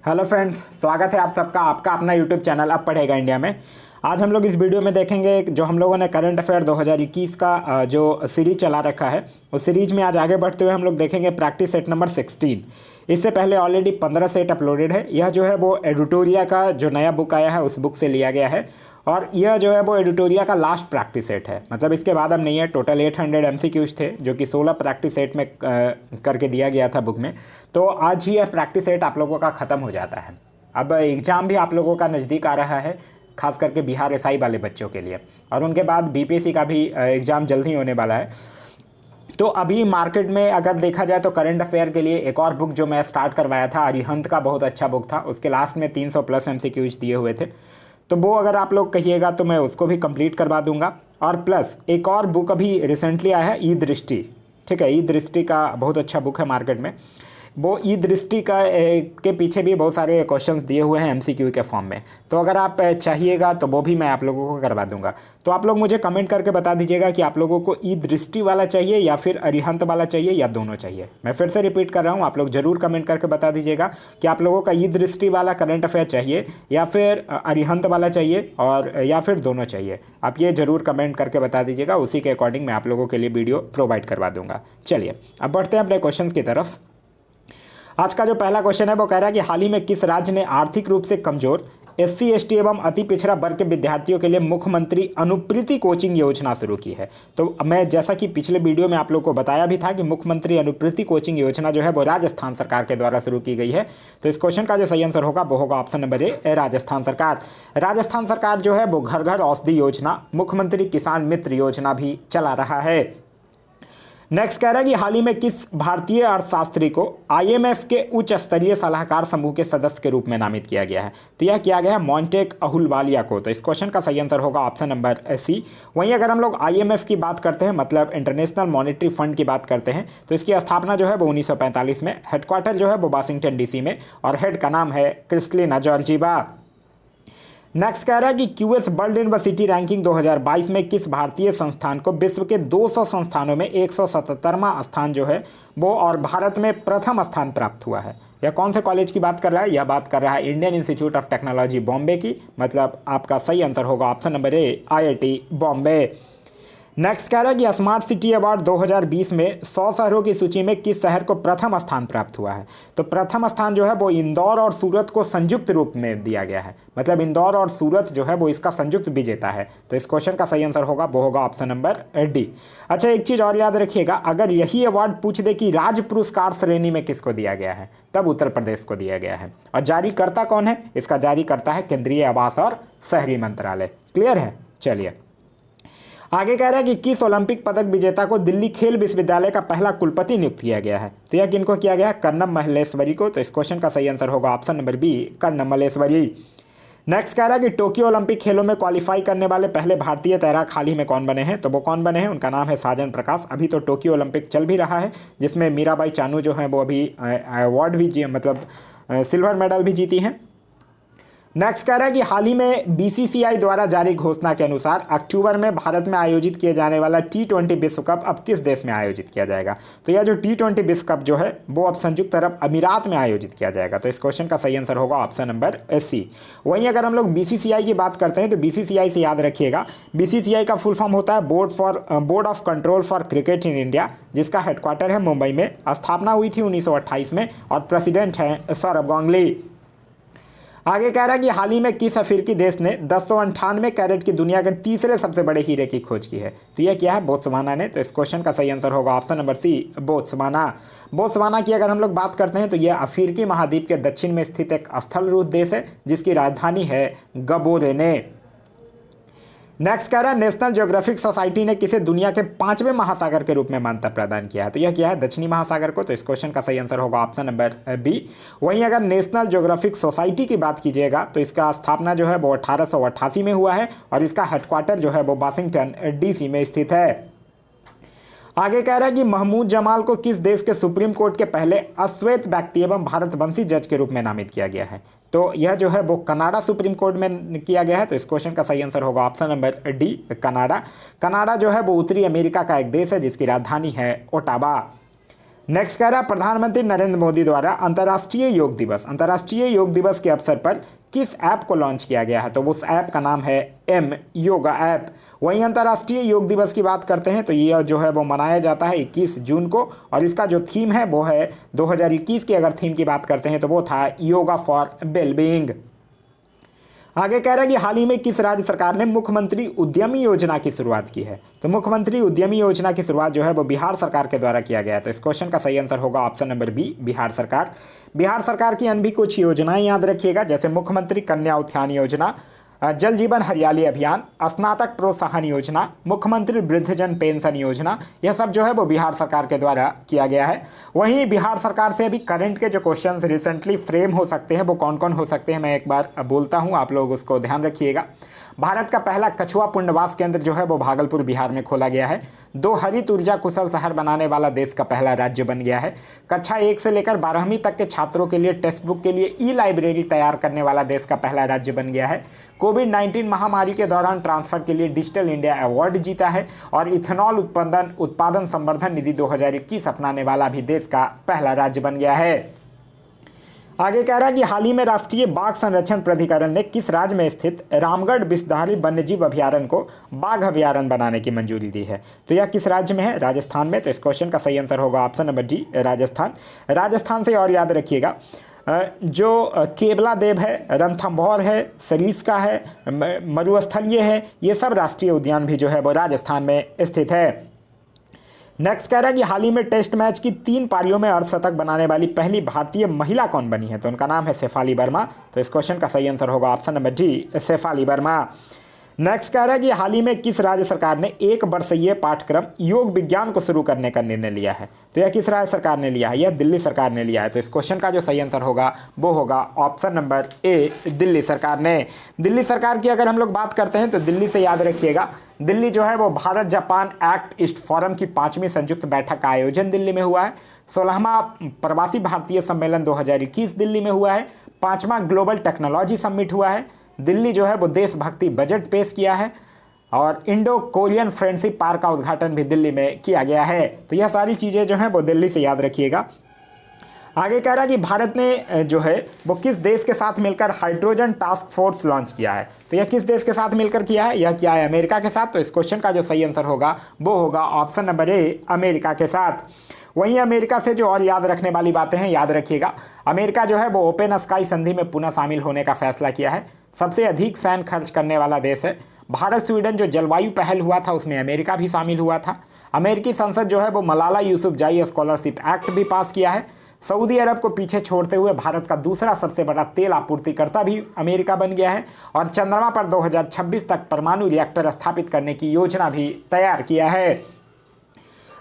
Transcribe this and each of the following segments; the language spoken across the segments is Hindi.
हेलो फ्रेंड्स, स्वागत है आप सबका आपका अपना यूट्यूब चैनल अब पढ़ेगा इंडिया में। आज हम लोग इस वीडियो में देखेंगे जो हम लोगों ने करंट अफेयर 2021 का जो सीरीज चला रखा है उस सीरीज में आज आगे बढ़ते हुए हम लोग देखेंगे प्रैक्टिस सेट नंबर 16। इससे पहले ऑलरेडी 15 सेट अपलोडेड है। यह जो है वो एडिटोरिया का जो नया बुक आया है उस बुक से लिया गया है और यह जो है वो एडिटोरिया का लास्ट प्रैक्टिस सेट है। मतलब इसके बाद अब नहीं है। टोटल 800 MCQs थे जो कि 16 प्रैक्टिस सेट में करके दिया गया था बुक में। तो आज ही यह प्रैक्टिस सेट आप लोगों का ख़त्म हो जाता है। अब एग्ज़ाम भी आप लोगों का नज़दीक आ रहा है, खास करके बिहार एसआई वाले बच्चों के लिए, और उनके बाद बीपीएससी का भी एग्ज़ाम जल्द ही होने वाला है। तो अभी मार्केट में अगर देखा जाए तो करंट अफेयर के लिए एक और बुक जो मैं स्टार्ट करवाया था, अरिहंत का, बहुत अच्छा बुक था। उसके लास्ट में 300 प्लस MCQs दिए हुए थे। तो वो अगर आप लोग कहिएगा तो मैं उसको भी कंप्लीट करवा दूंगा। और प्लस एक और बुक अभी रिसेंटली आया है, ई दृष्टि। ठीक है, ई दृष्टि का बहुत अच्छा बुक है मार्केट में। वो ई दृष्टि का के पीछे भी बहुत सारे क्वेश्चंस दिए हुए हैं MCQ के फॉर्म में। तो अगर आप चाहिएगा तो वो भी मैं आप लोगों को करवा दूंगा। तो आप लोग मुझे कमेंट करके बता दीजिएगा कि आप लोगों को ई दृष्टि वाला चाहिए या फिर अरिहंत वाला चाहिए या दोनों चाहिए। मैं फिर से रिपीट कर रहा हूँ, आप लोग ज़रूर कमेंट करके बता दीजिएगा कि आप लोगों का ई दृष्टि वाला करंट अफेयर चाहिए या फिर अरिहंत वाला चाहिए और या फिर दोनों चाहिए। आप ये ज़रूर कमेंट करके बता दीजिएगा, उसी के अकॉर्डिंग मैं आप लोगों के लिए वीडियो प्रोवाइड करवा दूंगा। चलिए अब बढ़ते हैं अपने क्वेश्चन की तरफ। आज का जो पहला क्वेश्चन है वो कह रहा है कि हाल ही में किस राज्य ने आर्थिक रूप से कमजोर SC ST एवं अति पिछड़ा वर्ग के विद्यार्थियों के लिए मुख्यमंत्री अनुप्रीति कोचिंग योजना शुरू की है। तो मैं जैसा कि पिछले वीडियो में आप लोग को बताया भी था कि मुख्यमंत्री अनुप्रीति कोचिंग योजना जो है वो राजस्थान सरकार के द्वारा शुरू की गई है। तो इस क्वेश्चन का जो सही आंसर होगा वो होगा ऑप्शन नंबर ए, राजस्थान सरकार। राजस्थान सरकार जो है वो घर घर औषधि योजना, मुख्यमंत्री किसान मित्र योजना भी चला रहा है। नेक्स्ट कह रहा है कि हाल ही में किस भारतीय अर्थशास्त्री को IMF के उच्च स्तरीय सलाहकार समूह के सदस्य के रूप में नामित किया गया है। तो यह किया गया है मोंटेक अहुलवालिया को। तो इस क्वेश्चन का सही आंसर होगा ऑप्शन नंबर सी। वहीं अगर हम लोग IMF की बात करते हैं, मतलब इंटरनेशनल मॉनेटरी फंड की बात करते हैं, तो इसकी स्थापना जो है वो 1945 में, हेडक्वार्टर जो है वो वाशिंगटन DC में, और हेड का नाम है क्रिस्टलिना जॉर्जीवा। नेक्स्ट कह रहा है कि QS वर्ल्ड यूनिवर्सिटी रैंकिंग 2022 में किस भारतीय संस्थान को विश्व के 200 संस्थानों में 177वां स्थान जो है वो और भारत में प्रथम स्थान प्राप्त हुआ है। यह कौन से कॉलेज की बात कर रहा है? यह बात कर रहा है Indian institute of technology Bombay की। मतलब आपका सही आंसर होगा option number A, IIT Bombay. Next कह रहा है कि स्मार्ट सिटी अवार्ड 2020 में 100 शहरों की सूची में किस शहर को प्रथम स्थान प्राप्त हुआ है? तो प्रथम स्थान जो है वो इंदौर और सूरत को संयुक्त रूप में दिया गया है। मतलब इंदौर और सूरत जो है वो इसका संयुक्त विजेता है। तो इस क्वेश्चन का सही आंसर होगा वो होगा ऑप्शन नंबर डी। अच्छा, एक चीज़ और याद रखिएगा, अगर यही अवार्ड पूछ दे कि राज्य पुरस्कार श्रेणी में किसको दिया गया है, तब उत्तर प्रदेश को दिया गया है। और जारीकर्ता कौन है? इसका जारीकर्ता है केंद्रीय आवास और शहरी मंत्रालय। क्लियर है? चलिए आगे कह रहा है कि किस ओलंपिक पदक विजेता को दिल्ली खेल विश्वविद्यालय का पहला कुलपति नियुक्त किया गया है? तो यह किनको किया गया है? कर्णम मल्लेश्वरी को। तो इस क्वेश्चन का सही आंसर होगा option number B, Karnam Malleswari. Next कह रहा है कि टोक्यो ओलंपिक खेलों में क्वालिफाई करने वाले पहले भारतीय तैराक हाल ही में कौन बने हैं? तो वो कौन बने हैं? उनका नाम है साजन प्रकाश। अभी तो टोक्यो ओलंपिक चल भी रहा है जिसमें मीराबाई चानू जो हैं वो अभी अवार्ड भी मतलब सिल्वर मेडल भी जीती हैं। नेक्स्ट कह रहा है कि हाल ही में BCCI द्वारा जारी घोषणा के अनुसार अक्टूबर में भारत में आयोजित किए जाने वाला T20 विश्व कप अब किस देश में आयोजित किया जाएगा? तो यह जो T20 विश्व कप जो है वो अब संयुक्त अरब अमीरात में आयोजित किया जाएगा। तो इस क्वेश्चन का सही आंसर होगा ऑप्शन नंबर सी। वहीं अगर हम लोग BCCI की बात करते हैं तो BCCI से याद रखिएगा, BCCI का फुल फॉर्म होता है board of control for cricket in India, जिसका हेडक्वार्टर है मुंबई में। स्थापना हुई थी 1928 में और प्रेसिडेंट हैं सौरभ गांगुली। आगे कह रहा है कि हाल ही में किस अफ्रीकी देश ने 1098 कैरेट की दुनिया के तीसरे सबसे बड़े हीरे की खोज की है? तो यह क्या है? बोत्सवाना ने। तो इस क्वेश्चन का सही आंसर होगा option number C, Botswana. Botswana की अगर हम लोग बात करते हैं तो यह अफ्रीकी महाद्वीप के दक्षिण में स्थित एक स्थलरूप देश है जिसकी राजधानी है गबोरेने। नेक्स्ट कह रहा है नेशनल ज्योग्राफिक सोसाइटी ने किसे दुनिया के 5वें महासागर के रूप में मान्यता प्रदान किया है? तो यह क्या है? दक्षिणी महासागर को। तो इस क्वेश्चन का सही आंसर होगा ऑप्शन नंबर बी। वहीं अगर नेशनल ज्योग्राफिक सोसाइटी की बात कीजिएगा तो इसका स्थापना जो है वो 1888 में हुआ है और इसका हेडक्वार्टर जो है वो वाशिंगटन DC में स्थित है। आगे कह रहा है कि महमूद जमाल को किस देश के सुप्रीम कोर्ट के पहले अश्वेत व्यक्ति एवं भारतवंशी जज के रूप में नामित किया गया है? तो यह जो है वो कनाडा सुप्रीम कोर्ट में किया गया है। तो इस क्वेश्चन का सही आंसर होगा option number D, Canada. Canada जो है वो उत्तरी अमेरिका का एक देश है जिसकी राजधानी है ओटावा। नेक्स्ट कह रहा है प्रधानमंत्री नरेंद्र मोदी द्वारा अंतर्राष्ट्रीय योग दिवस के अवसर पर किस ऐप को लॉन्च किया गया है? तो उस ऐप का नाम है एम योगा ऐप। वहीं अंतर्राष्ट्रीय योग दिवस की बात करते हैं तो ये जो है वो मनाया जाता है 21 जून को, और इसका जो थीम है वो है 2021 की अगर थीम की बात करते हैं तो वो था योगा फॉर वेलबीइंग। आगे कह रहा है कि हाल ही में किस राज्य सरकार ने मुख्यमंत्री उद्यमी योजना की शुरुआत की है? तो मुख्यमंत्री उद्यमी योजना की शुरुआत जो है वो बिहार सरकार के द्वारा किया गया है। तो इस क्वेश्चन का सही आंसर होगा ऑप्शन नंबर बी, बिहार सरकार। बिहार सरकार की अन्य भी कुछ योजनाएं याद रखिएगा, जैसे मुख्यमंत्री कन्या उत्थान योजना, जल जीवन हरियाली अभियान, स्नातक प्रोत्साहन योजना, मुख्यमंत्री वृद्धजन पेंशन योजना, यह सब जो है वो बिहार सरकार के द्वारा किया गया है। वहीं बिहार सरकार से अभी करंट के जो क्वेश्चंस रिसेंटली फ्रेम हो सकते हैं वो कौन कौन हो सकते हैं, मैं एक बार बोलता हूं, आप लोग उसको ध्यान रखिएगा। भारत का पहला कछुआ पुनर्वास केंद्र जो है वो भागलपुर बिहार में खोला गया है। 2 हरित ऊर्जा कुशल शहर बनाने वाला देश का पहला राज्य बन गया है। कक्षा 1 से लेकर 12वीं तक के छात्रों के लिए टेक्स्ट बुक के लिए ई लाइब्रेरी तैयार करने वाला देश का पहला राज्य बन गया है। कोविड-19 महामारी के दौरान ट्रांसफर के लिए डिजिटल इंडिया अवार्ड जीता है। और इथेनॉल उत्पादन संवर्धन निधि 2021 अपनाने वाला भी देश का पहला राज्य बन गया है। आगे कह रहा है कि हाल ही में राष्ट्रीय बाघ संरक्षण प्राधिकरण ने किस राज्य में स्थित रामगढ़ विषधारी वन्यजीव अभयारण्य को बाघ अभयारण्य बनाने की मंजूरी दी है? तो यह किस राज्य में है? राजस्थान में। तो इस क्वेश्चन का सही आंसर होगा option number D, Rajasthan. Rajasthan से और याद रखिएगा, जो केवला देव है, रणथंभौर है, सरिस्का है, मरुस्थलीय है, ये सब राष्ट्रीय उद्यान भी जो है वो राजस्थान में स्थित है। नेक्स्ट कह रहा है कि हाल ही में टेस्ट मैच की 3 पारियों में अर्धशतक बनाने वाली पहली भारतीय महिला कौन बनी है? तो उनका नाम है शेफाली वर्मा। तो इस क्वेश्चन का सही आंसर होगा option number D, Shafali Verma. Next कह रहा है कि हाल ही में किस राज्य सरकार ने 1 वर्षीय पाठ्यक्रम योग विज्ञान को शुरू करने का निर्णय लिया है? तो यह किस राज्य सरकार ने लिया है? यह दिल्ली सरकार ने लिया है। तो इस क्वेश्चन का जो सही आंसर होगा वो होगा ऑप्शन नंबर ए, दिल्ली सरकार ने। दिल्ली सरकार की अगर हम लोग बात करते हैं तो दिल्ली से याद रखिएगा, दिल्ली जो है वो Bharat Japan act east forum की 5वीं संयुक्त बैठक का आयोजन दिल्ली में हुआ है। 16वां प्रवासी भारतीय सम्मेलन 2021 दिल्ली में हुआ है। 5वां ग्लोबल टेक्नोलॉजी समिट हुआ है। दिल्ली जो है वो देशभक्ति बजट पेश किया है। और इंडो कोरियन फ्रेंडशिप पार्क का उद्घाटन भी दिल्ली में किया गया है। तो यह सारी चीज़ें जो हैं वो दिल्ली से याद रखिएगा। आगे कह रहा है कि भारत ने जो है वो किस देश के साथ मिलकर हाइड्रोजन टास्क फोर्स लॉन्च किया है? तो यह किस देश के साथ मिलकर किया है? यह किया है अमेरिका के साथ। तो इस क्वेश्चन का जो सही आंसर होगा वो होगा ऑप्शन नंबर ए, अमेरिका के साथ। वहीं अमेरिका से जो और याद रखने वाली बातें हैं, याद रखिएगा, अमेरिका जो है वो ओपन स्काई संधि में पुनः शामिल होने का फैसला किया है। सबसे अधिक सैन्य खर्च करने वाला देश है। भारत स्वीडन जो जलवायु पहल हुआ था उसमें अमेरिका भी शामिल हुआ था। अमेरिकी संसद जो है वो मलाला यूसुफजाई स्कॉलरशिप एक्ट भी पास किया है। सऊदी अरब को पीछे छोड़ते हुए भारत का दूसरा सबसे बड़ा तेल आपूर्तिकर्ता भी अमेरिका बन गया है। और चंद्रमा पर 2026 तक परमाणु रिएक्टर स्थापित करने की योजना भी तैयार किया है।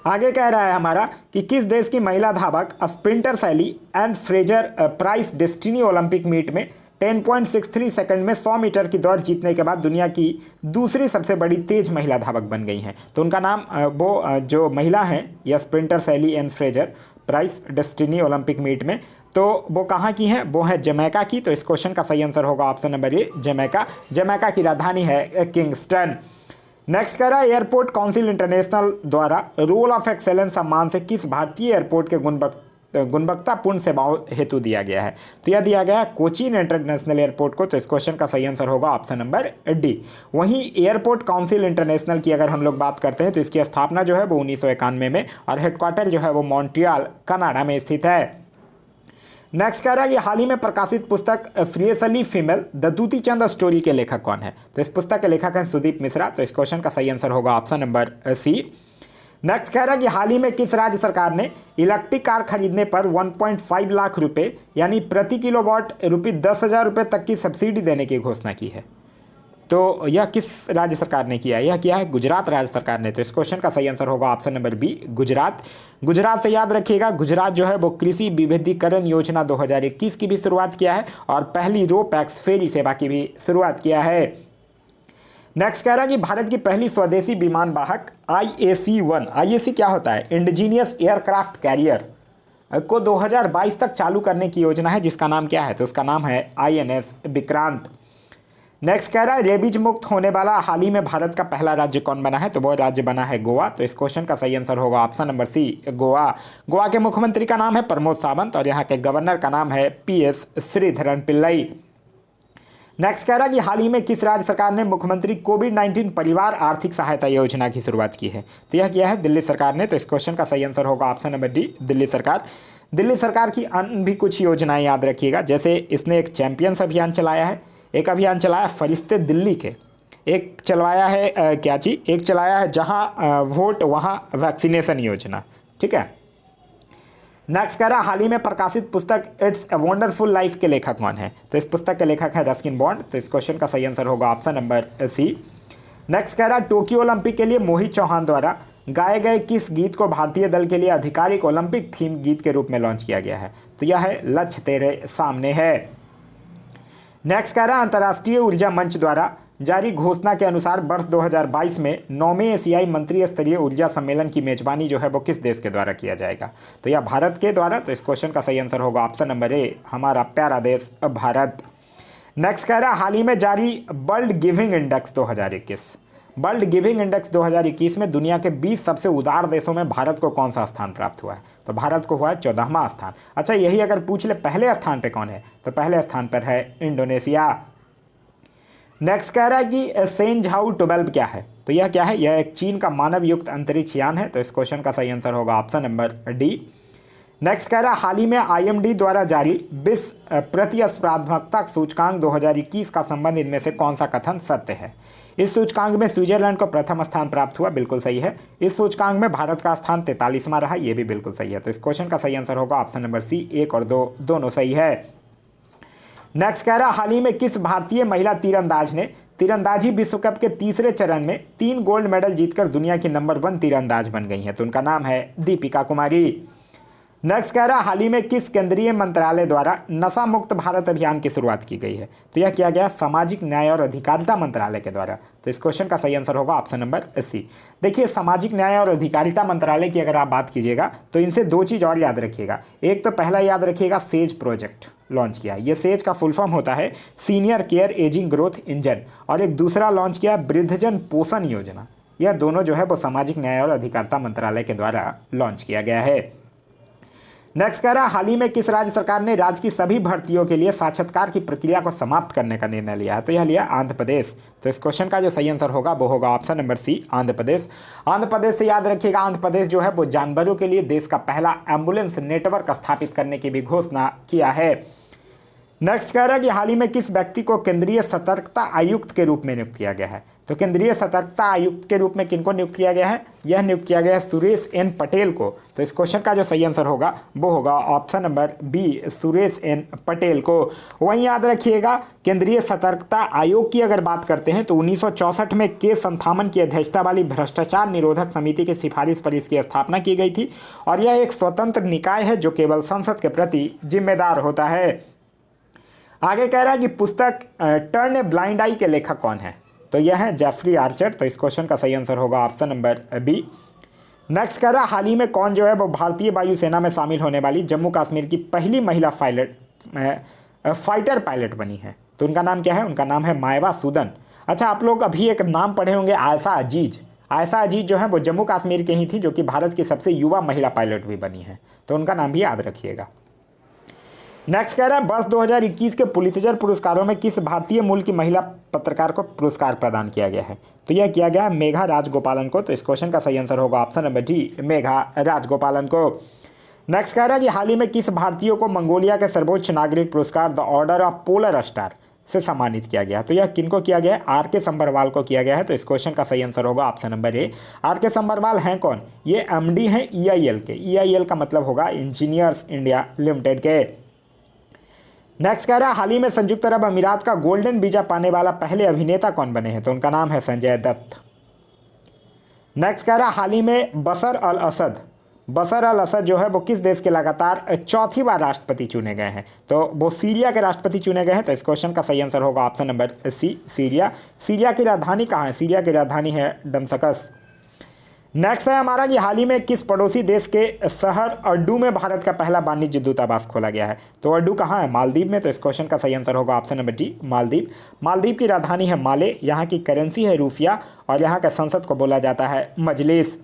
आगे कह रहा है हमारा कि किस देश की महिला धावक sprinter Shelly and Fraser Pryce destiny Olympic meet में 10.63 सेकंड में 100 मीटर की दौड़ जीतने के बाद दुनिया की दूसरी सबसे बड़ी तेज महिला धावक बन गई हैं? तो उनका नाम वो जो महिला हैं यह sprinter Shelly and Fraser Pryce destiny Olympic meet में, तो वो कहाँ की हैं? वो है जमैका की। तो इस क्वेश्चन का सही आंसर होगा option number A, Jamaica. Jamaica की राजधानी है किंगस्टन। नेक्स्ट कह रहा है एयरपोर्ट काउंसिल इंटरनेशनल द्वारा रोल ऑफ एक्सेलेंस सम्मान से किस भारतीय एयरपोर्ट के गुणवत्तापूर्ण सेवाओं हेतु दिया गया है? तो यह दिया गया है कोचीन इंटरनेशनल एयरपोर्ट को। तो इस क्वेश्चन का सही आंसर होगा ऑप्शन नंबर डी। वहीं एयरपोर्ट काउंसिल इंटरनेशनल की अगर हम लोग बात करते हैं तो इसकी स्थापना जो है वो 1991 में और हेडक्वार्टर जो है वो मॉन्ट्रियल कनाडा में स्थित है। नेक्स्ट कह रहा है कि हाल ही में प्रकाशित पुस्तक फ्रियसली female the Dutee Chand story के लेखक कौन है? तो इस पुस्तक के लेखक हैं सुदीप मिश्रा। तो इस क्वेश्चन का सही आंसर होगा ऑप्शन नंबर सी। नेक्स्ट कह रहा है कि हाल ही में किस राज्य सरकार ने इलेक्ट्रिक कार खरीदने पर 1.5 लाख रुपए यानी प्रति किलोवाट ₹10,000 तक की सब्सिडी देने की घोषणा की है? तो यह किस राज्य सरकार ने किया है? यह किया है गुजरात राज्य सरकार ने। तो इस क्वेश्चन का सही आंसर होगा option number B, Gujarat. Gujarat से याद रखिएगा, गुजरात जो है वो कृषि विविधीकरण योजना 2021 की भी शुरुआत किया है और पहली रो पैक्स फेरी सेवा की भी शुरुआत किया है। नेक्स्ट कह रहा है कि भारत की पहली स्वदेशी विमान वाहक IAC-1, IAC क्या होता है? इंडिजीनियस एयरक्राफ्ट कैरियर को 2022 तक चालू करने की योजना है, जिसका नाम क्या है? तो उसका नाम है INS विक्रांत। नेक्स्ट कह रहा है रेबीज मुक्त होने वाला हाल ही में भारत का पहला राज्य कौन बना है, तो वो राज्य बना है गोवा। तो इस क्वेश्चन का सही आंसर होगा option number C, Goa. Goa के मुख्यमंत्री का नाम है प्रमोद सावंत और यहाँ के गवर्नर का नाम है PS श्रीधरन पिल्लई। नेक्स्ट कह रहा है कि हाल ही में किस राज्य सरकार ने मुख्यमंत्री कोविड-19 परिवार आर्थिक सहायता योजना की शुरुआत की है, तो यह किया है दिल्ली सरकार ने। तो इस क्वेश्चन का सही आंसर होगा ऑप्शन नंबर डी, दिल्ली सरकार। दिल्ली सरकार की अन्य भी कुछ योजनाएं याद रखिएगा, जैसे इसने एक चैंपियंस अभियान चलाया है, एक अभियान चलाया फरिश्ते दिल्ली के, एक चलवाया है एक चलाया है जहां वोट वहां वैक्सीनेशन योजना, ठीक है। नेक्स्ट कह रहा हाल ही में प्रकाशित पुस्तक इट्स ए वंडरफुल लाइफ के लेखक कौन है, तो इस पुस्तक के लेखक है रस्किन बॉन्ड। तो इस क्वेश्चन का सही आंसर होगा ऑप्शन नंबर सी। नेक्स्ट कह रहा टोक्यो ओलंपिक के लिए मोहित चौहान द्वारा गाए गए किस गीत को भारतीय दल के लिए आधिकारिक ओलंपिक थीम गीत के रूप में लॉन्च किया गया है, तो यह है लक्ष्य तेरे सामने है। नेक्स्ट कह रहा अंतर्राष्ट्रीय ऊर्जा मंच द्वारा जारी घोषणा के अनुसार वर्ष 2022 में 9वें एशियाई मंत्री स्तरीय ऊर्जा सम्मेलन की मेजबानी जो है वो किस देश के द्वारा किया जाएगा, तो यह भारत के द्वारा। तो इस क्वेश्चन का सही आंसर होगा ऑप्शन नंबर ए, हमारा प्यारा देश भारत। नेक्स्ट कह रहा हाल ही में जारी world giving index 2021, world giving index 2021 में दुनिया के 20 सबसे उदार देशों में भारत को कौन सा स्थान प्राप्त हुआ है, तो भारत को हुआ है 14वां स्थान। अच्छा, यही अगर पूछ ले पहले स्थान पे कौन है, तो पहले स्थान पर है इंडोनेशिया। नेक्स्ट कह रहा है कि सेंझाऊ 12 क्या है, तो यह क्या है, यह एक चीन का मानव युक्त अंतरिक्ष यान है। तो इस क्वेश्चन का सही आंसर होगा ऑप्शन नंबर डी। नेक्स्ट कह रहा हाल ही में IMD द्वारा जारी विश्व प्रतिस्पर्धात्मकता सूचकांक 2021 का संबंध इनमें से कौन सा कथन सत्य है। इस सूचकांक में स्विट्जरलैंड को प्रथम स्थान प्राप्त हुआ, बिल्कुल सही है। इस सूचकांक में भारत का स्थान 43वां रहा, यह भी बिल्कुल सही है। तो इस क्वेश्चन का सही आंसर होगा ऑप्शन नंबर सी, 1 और 2 दोनों सही है। नेक्स्ट कह रहा हाल ही में किस भारतीय महिला तीरंदाज ने तीरंदाजी विश्व कप के तीसरे चरण में 3 गोल्ड मेडल जीतकर दुनिया की नंबर 1 तीरंदाज बन गई हैं, तो उनका नाम है दीपिका कुमारी। नेक्स्ट कह रहा हाल ही में किस केंद्रीय मंत्रालय द्वारा नशा मुक्त भारत अभियान की शुरुआत की गई है, तो यह किया गया सामाजिक न्याय और अधिकारिता मंत्रालय के द्वारा। तो इस क्वेश्चन का सही आंसर होगा ऑप्शन नंबर सी। देखिए, सामाजिक न्याय और अधिकारिता मंत्रालय की अगर आप बात कीजिएगा तो इनसे 2 चीज़ और याद रखिएगा। एक तो पहला याद रखिएगा सेज प्रोजेक्ट लॉन्च किया, ये सेज का फुल फॉर्म होता है senior care ageing growth engine, और एक दूसरा लॉन्च किया वृद्धजन पोषण योजना। यह दोनों जो है वो सामाजिक न्याय और अधिकारिता मंत्रालय के द्वारा लॉन्च किया गया है। नेक्स्ट कह रहा हाल ही में किस राज्य सरकार ने राज्य की सभी भर्तियों के लिए साक्षात्कार की प्रक्रिया को समाप्त करने का निर्णय लिया है, तो यह लिया आंध्र प्रदेश। तो इस क्वेश्चन का जो सही आंसर होगा वो होगा ऑप्शन नंबर सी, आंध्र प्रदेश। आंध्र प्रदेश से याद रखिएगा, आंध्र प्रदेश जो है वो जानवरों के लिए देश का पहला एम्बुलेंस नेटवर्क स्थापित करने की भी घोषणा किया है। नेक्स्ट कह रहा है कि हाल ही में किस व्यक्ति को केंद्रीय सतर्कता आयुक्त के रूप में नियुक्त किया गया है, तो केंद्रीय सतर्कता आयुक्त के रूप में किनको नियुक्त किया गया है, यह नियुक्त किया गया है सुरेश एन पटेल को। तो इस क्वेश्चन का जो सही आंसर होगा वो होगा option number B, Suresh N Patel को। वहीं याद रखिएगा, केंद्रीय सतर्कता आयोग की अगर बात करते हैं तो 1964 में के संथामन की अध्यक्षता वाली भ्रष्टाचार निरोधक समिति की सिफारिश पर इसकी स्थापना की गई थी, और यह एक स्वतंत्र निकाय है जो केवल संसद के प्रति जिम्मेदार होता है। आगे कह रहा है कि पुस्तक टर्न ए ब्लाइंड आई के लेखक कौन है, तो यह है जेफरी आर्चर। तो इस क्वेश्चन का सही आंसर होगा ऑप्शन नंबर बी। नेक्स्ट कह रहा हाल ही में कौन जो है वो भारतीय वायुसेना में शामिल होने वाली जम्मू कश्मीर की पहली महिला फाइटर पायलट बनी है, तो उनका नाम क्या है, उनका नाम है मायवा सूदन। अच्छा, आप लोग अभी एक नाम पढ़े होंगे आयशा अजीज। आयशा अजीज जो है वो जम्मू कश्मीर की ही थी, जो कि भारत की सबसे युवा महिला पायलट भी बनी है, तो उनका नाम भी याद रखिएगा। नेक्स्ट कह रहा है वर्ष 2021 के पुलित्जर पुरस्कारों में किस भारतीय मूल की महिला पत्रकार को पुरस्कार प्रदान किया गया है, तो यह किया गया है मेघा राजगोपालन को। तो इस क्वेश्चन का सही आंसर होगा option number D, Megha Rajagopalan को। नेक्स्ट कह रहा है कि हाल ही में किस भारतीय को मंगोलिया के सर्वोच्च नागरिक पुरस्कार the order of polar star से सम्मानित किया गया, तो यह किनको किया गया है, RK संबरवाल को किया गया है। तो इस क्वेश्चन का सही आंसर होगा ऑप्शन नंबर ए। RK संबरवाल हैं कौन, ये MD हैं EIL के। EIL का मतलब होगा इंजीनियर्स इंडिया लिमिटेड के। नेक्स्ट कह रहा है हाल ही में संयुक्त अरब अमीरात का गोल्डन वीजा पाने वाला पहले अभिनेता कौन बने हैं, तो उनका नाम है संजय दत्त। नेक्स्ट कह रहा है हाल ही में बशर अल असद जो है वो किस देश के लगातार 4थी बार राष्ट्रपति चुने गए हैं, तो वो सीरिया के राष्ट्रपति चुने गए हैं। तो इस क्वेश्चन का सही आंसर होगा option number C, Syria. Syria की राजधानी कहाँ है, सीरिया की राजधानी है दमस्कस। नेक्स्ट है हमारा कि हाल ही में किस पड़ोसी देश के शहर अर्डू में भारत का पहला वाणिज्य दूतावास खोला गया है। तो अर्डू कहाँ है? मालदीव में। तो इस क्वेश्चन का सही आंसर होगा option number D, Maldives. Maldives की राजधानी है माले, यहाँ की करेंसी है रूपिया और यहाँ के संसद को बोला जाता है मजलिस।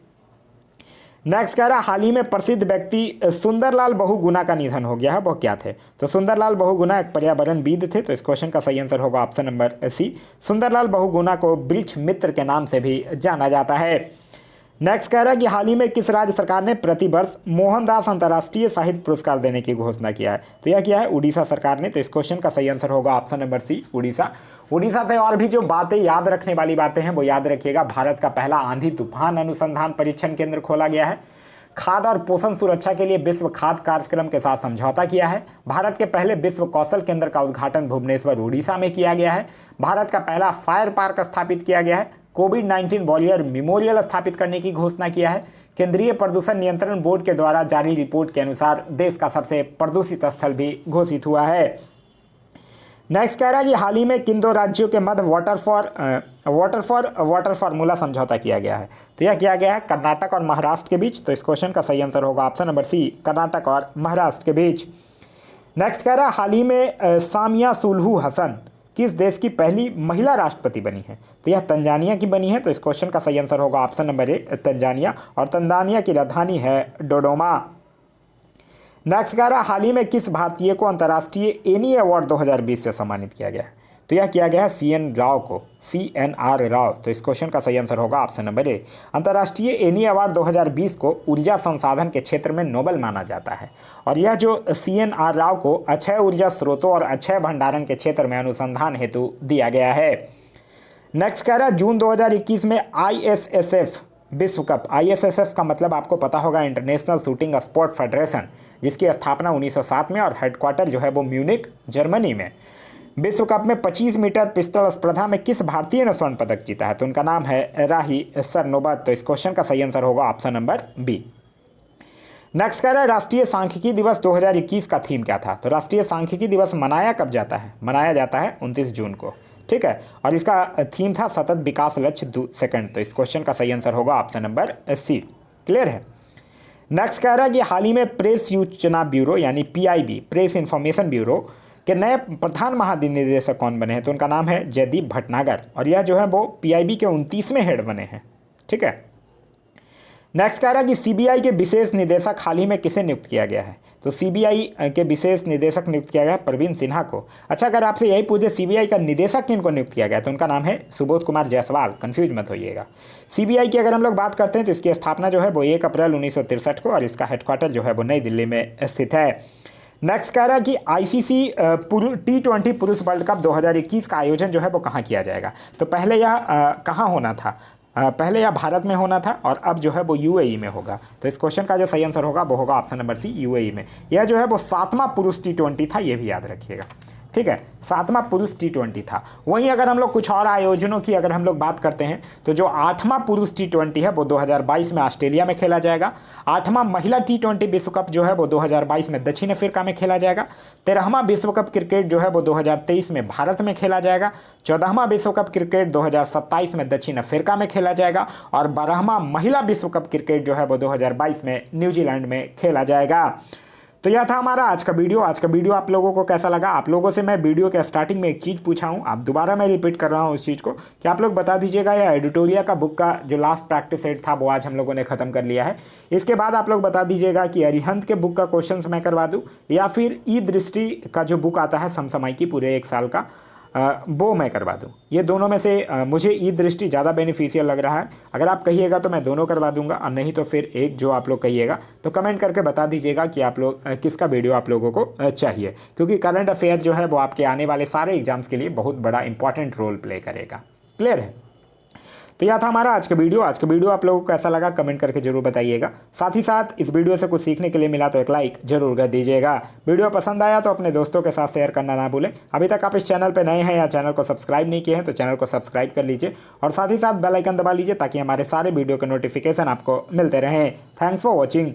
नेक्स्ट कह रहा है हाल ही में प्रसिद्ध व्यक्ति सुंदरलाल बहुगुणा का निधन हो गया है, वो क्या थे? तो सुंदरलाल बहुगुणा एक पर्यावरणविद थे। तो इस क्वेश्चन का सही आंसर होगा option number C, Sunderlal Bahuguna को वृक्ष मित्र के नाम से भी जाना जाता है। नेक्स्ट कह रहा है कि हाल ही में किस राज्य सरकार ने प्रतिवर्ष मोहनदास अंतर्राष्ट्रीय साहित्य पुरस्कार देने की घोषणा किया है? तो यह किया है उड़ीसा सरकार ने। तो इस क्वेश्चन का सही आंसर होगा option number C, Orissa. Orissa से और भी जो बातें याद रखने वाली बातें हैं वो याद रखिएगा। भारत का पहला आंधी तूफान अनुसंधान परीक्षण केंद्र खोला गया है। खाद्य और पोषण सुरक्षा के लिए विश्व खाद्य कार्यक्रम के साथ समझौता किया है। भारत के पहले विश्व कौशल केंद्र का उद्घाटन भुवनेश्वर उड़ीसा में किया गया है। भारत का पहला फायर पार्क स्थापित किया गया है। कोविड-19 वॉरियर मेमोरियल स्थापित करने की घोषणा किया है। केंद्रीय प्रदूषण नियंत्रण बोर्ड के द्वारा जारी रिपोर्ट के अनुसार देश का सबसे प्रदूषित स्थल भी घोषित हुआ है। नेक्स्ट कह रहा है कि हाल ही में किन दो राज्यों के मध्य वाटर फार्मूला समझौता किया गया है? तो यह किया गया है कर्नाटक और महाराष्ट्र के बीच। तो इस क्वेश्चन का सही आंसर होगा ऑप्शन नंबर सी, कर्नाटक और महाराष्ट्र के बीच। नेक्स्ट कह रहा है हाल ही में सामिया सुलहू हसन किस देश की पहली महिला राष्ट्रपति बनी है? तो यह तंजानिया की बनी है। तो इस क्वेश्चन का सही आंसर होगा ऑप्शन नंबर ए, तंजानिया। और तंजानिया की राजधानी है डोडोमा। नेक्स्ट कह रहा हाल ही में किस भारतीय को अंतर्राष्ट्रीय एनी अवार्ड 2020 से सम्मानित किया गया है? तो यह किया गया है CNR राव। तो इस क्वेश्चन का सही आंसर होगा ऑप्शन नंबर ए। अंतर्राष्ट्रीय एनी अवार्ड 2020 को ऊर्जा संसाधन के क्षेत्र में नोबेल माना जाता है और यह जो CNR राव को अक्षय ऊर्जा स्रोतों और अक्षय भंडारण के क्षेत्र में अनुसंधान हेतु दिया गया है। नेक्स्ट कह रहा है जून 2021 में ISSF विश्व कप, ISSF का मतलब आपको पता होगा इंटरनेशनल शूटिंग स्पोर्ट फेडरेशन, जिसकी स्थापना 1907 में और हेडक्वार्टर जो है वो म्यूनिक जर्मनी में। विश्व कप में 25 मीटर पिस्टल स्पर्धा में किस भारतीय ने स्वर्ण पदक जीता है? तो उनका नाम है राही सरनोबत। तो इस क्वेश्चन का सही आंसर होगा ऑप्शन नंबर बी। नेक्स्ट कह रहा है राष्ट्रीय सांख्यिकी दिवस 2021 का थीम क्या था? तो राष्ट्रीय सांख्यिकी दिवस मनाया कब जाता है? मनाया जाता है 29 जून को, ठीक है। और इसका थीम था सतत विकास लक्ष्य 2 सेकंड। तो इस क्वेश्चन का सही आंसर होगा ऑप्शन नंबर सी। क्लियर है। नेक्स्ट कह रहा है कि हाल ही में प्रेस सूचना ब्यूरो यानी PIB, प्रेस इंफॉर्मेशन ब्यूरो के नए प्रधान महानिदेशक कौन बने हैं? तो उनका नाम है जयदीप भटनागर और यह जो है वो PIB के 29वें हेड बने हैं, ठीक है। नेक्स्ट कह रहा है कि CBI के विशेष निदेशक हाल ही में किसे नियुक्त किया गया है? तो CBI के विशेष निदेशक नियुक्त किया गया है प्रवीण सिन्हा को। अच्छा, अगर आपसे यही पूछे CBI का निदेशक किनको नियुक्त किया गया तो उनका नाम है सुबोध कुमार जायसवाल, कंफ्यूज मत होइएगा। CBI की अगर हम लोग बात करते हैं तो इसकी स्थापना जो है वो 1 अप्रैल 1963 को और इसका हेडक्वार्टर जो है वो नई दिल्ली में स्थित है। नेक्स्ट कह रहा है कि ICC T20 पुरुष वर्ल्ड कप 2021 का आयोजन जो है वो कहाँ किया जाएगा? तो पहले यह कहाँ होना था? पहले यह भारत में होना था और अब जो है वो UAE में होगा। तो इस क्वेश्चन का जो सही आंसर होगा वो होगा ऑप्शन नंबर सी, UAE में। यह जो है वो 7वां पुरुष T20 था, ये भी याद रखिएगा, ठीक है। 7वां पुरुष T20 था। वहीं अगर हम लोग कुछ और आयोजनों की अगर हम लोग बात करते हैं तो जो 8वां पुरुष T20 है वो 2022 में ऑस्ट्रेलिया में खेला जाएगा। 8वां महिला T20 विश्व कप जो है वो 2022 में दक्षिण अफ्रीका में खेला जाएगा। 13वां विश्व कप क्रिकेट जो है वो 2023 में भारत में खेला जाएगा। 14वां विश्व कप क्रिकेट 2027 में दक्षिण अफ्रीका में खेला जाएगा और 12वां महिला विश्व कप क्रिकेट जो है वो 2022 में न्यूजीलैंड में खेला जाएगा। तो यह था हमारा आज का वीडियो। आज का वीडियो आप लोगों को कैसा लगा? आप लोगों से मैं वीडियो के स्टार्टिंग में एक चीज़ पूछा हूँ, आप दोबारा मैं रिपीट कर रहा हूँ उस चीज़ को कि आप लोग बता दीजिएगा या एडिटोरिया का बुक का जो लास्ट प्रैक्टिस सेट था वो आज हम लोगों ने ख़त्म कर लिया है। इसके बाद आप लोग बता दीजिएगा कि अरिहंत के बुक का क्वेश्चन मैं करवा दूँ या फिर ई दृष्टि का जो बुक आता है समसामयिकी पूरे 1 साल का वो मैं करवा दूं। ये दोनों में से मुझे ई दृष्टि ज़्यादा बेनिफिशियल लग रहा है। अगर आप कहिएगा तो मैं दोनों करवा दूंगा और नहीं तो फिर एक जो आप लोग कहिएगा तो कमेंट करके बता दीजिएगा कि आप लोग किसका वीडियो आप लोगों को चाहिए, क्योंकि करंट अफेयर जो है वो आपके आने वाले सारे एग्जाम्स के लिए बहुत बड़ा इंपॉर्टेंट रोल प्ले करेगा। क्लियर है। तो यह था हमारा आज का वीडियो। आज का वीडियो आप लोगों को कैसा लगा कमेंट करके जरूर बताइएगा। साथ ही साथ इस वीडियो से कुछ सीखने के लिए मिला तो एक लाइक जरूर कर दीजिएगा। वीडियो पसंद आया तो अपने दोस्तों के साथ शेयर करना ना भूलें। अभी तक आप इस चैनल पर नए हैं या चैनल को सब्सक्राइब नहीं किए हैं तो चैनल को सब्सक्राइब कर लीजिए और साथ ही साथ बेल आइकन दबा लीजिए ताकि हमारे सारे वीडियो के नोटिफिकेशन आपको मिलते रहें। Thanks for watching.